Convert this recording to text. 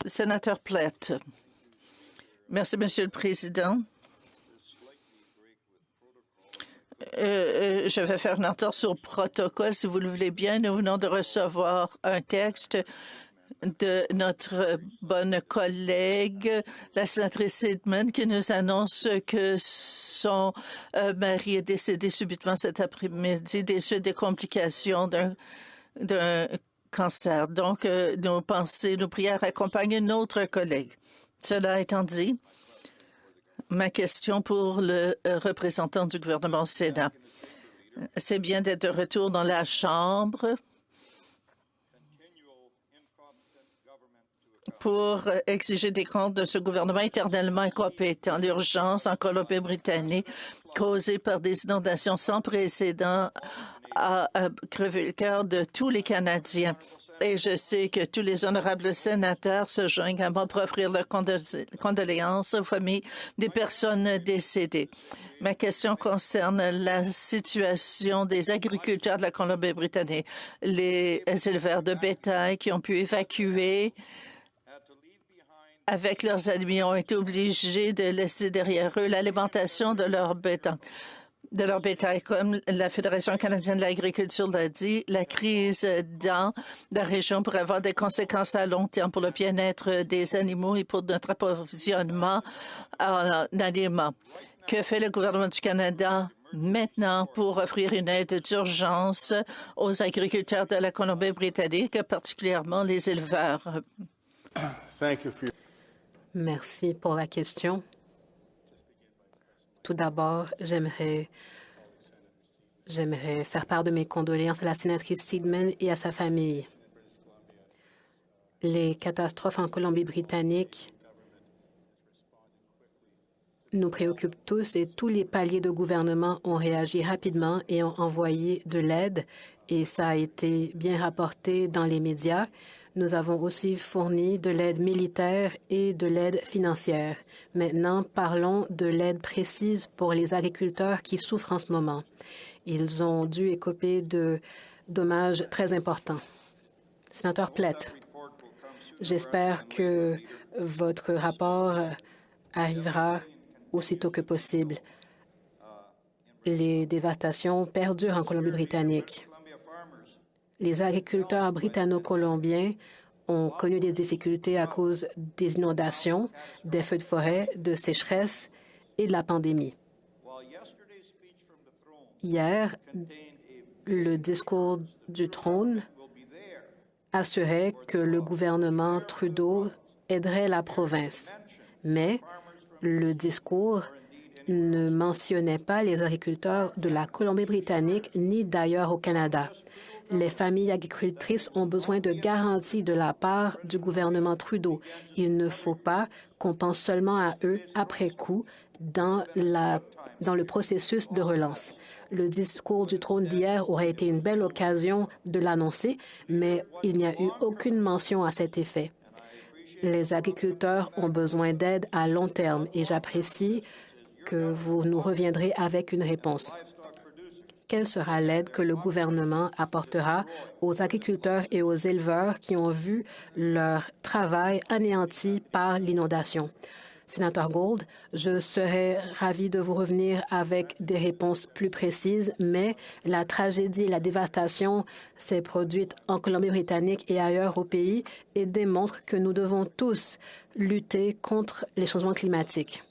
Sénateur Plett. Merci, Monsieur le Président. Je vais faire un entorse sur le protocole, si vous le voulez bien. Nous venons de recevoir un texte de notre bonne collègue, la sénatrice Sidman, qui nous annonce que son mari est décédé subitement cet après-midi des suites des complications d'un cancer. Donc, nos prières accompagnent notre collègue. Cela étant dit, ma question pour le représentant du gouvernement au Sénat. C'est bien d'être de retour dans la Chambre pour exiger des comptes de ce gouvernement éternellement incompétent. L'urgence en Colombie-Britannique, causée par des inondations sans précédent, a crevé le cœur de tous les Canadiens. Et je sais que tous les honorables sénateurs se joignent à moi pour offrir leurs condoléances aux familles des personnes décédées. Ma question concerne la situation des agriculteurs de la Colombie-Britannique, les éleveurs de bétail qui ont pu évacuer avec leurs animaux ont été obligés de laisser derrière eux l'alimentation de leur bétail. Comme la Fédération canadienne de l'agriculture l'a dit, la crise dans la région pourrait avoir des conséquences à long terme pour le bien-être des animaux et pour notre approvisionnement en aliments. Que fait le gouvernement du Canada maintenant pour offrir une aide d'urgence aux agriculteurs de la Colombie-Britannique, particulièrement les éleveurs? Merci pour la question. Tout d'abord, j'aimerais faire part de mes condoléances à la sénatrice Sidman et à sa famille. Les catastrophes en Colombie-Britannique nous préoccupent tous et tous les paliers de gouvernement ont réagi rapidement et ont envoyé de l'aide et ça a été bien rapporté dans les médias. Nous avons aussi fourni de l'aide militaire et de l'aide financière. Maintenant, parlons de l'aide précise pour les agriculteurs qui souffrent en ce moment. Ils ont dû écoper de dommages très importants. Sénateur Plett, j'espère que votre rapport arrivera aussitôt que possible. Les dévastations perdurent en Colombie-Britannique. Les agriculteurs britanno-colombiens ont connu des difficultés à cause des inondations, des feux de forêt, de sécheresse et de la pandémie. Hier, le discours du trône assurait que le gouvernement Trudeau aiderait la province, mais le discours ne mentionnait pas les agriculteurs de la Colombie-Britannique ni d'ailleurs au Canada. Les familles agricultrices ont besoin de garanties de la part du gouvernement Trudeau. Il ne faut pas qu'on pense seulement à eux après coup dans le processus de relance. Le discours du trône d'hier aurait été une belle occasion de l'annoncer, mais il n'y a eu aucune mention à cet effet. Les agriculteurs ont besoin d'aide à long terme et j'apprécie que vous nous reviendrez avec une réponse. Quelle sera l'aide que le gouvernement apportera aux agriculteurs et aux éleveurs qui ont vu leur travail anéanti par l'inondation? Sénateur Gould, je serais ravi de vous revenir avec des réponses plus précises, mais la tragédie et la dévastation s'est produite en Colombie-Britannique et ailleurs au pays et démontre que nous devons tous lutter contre les changements climatiques.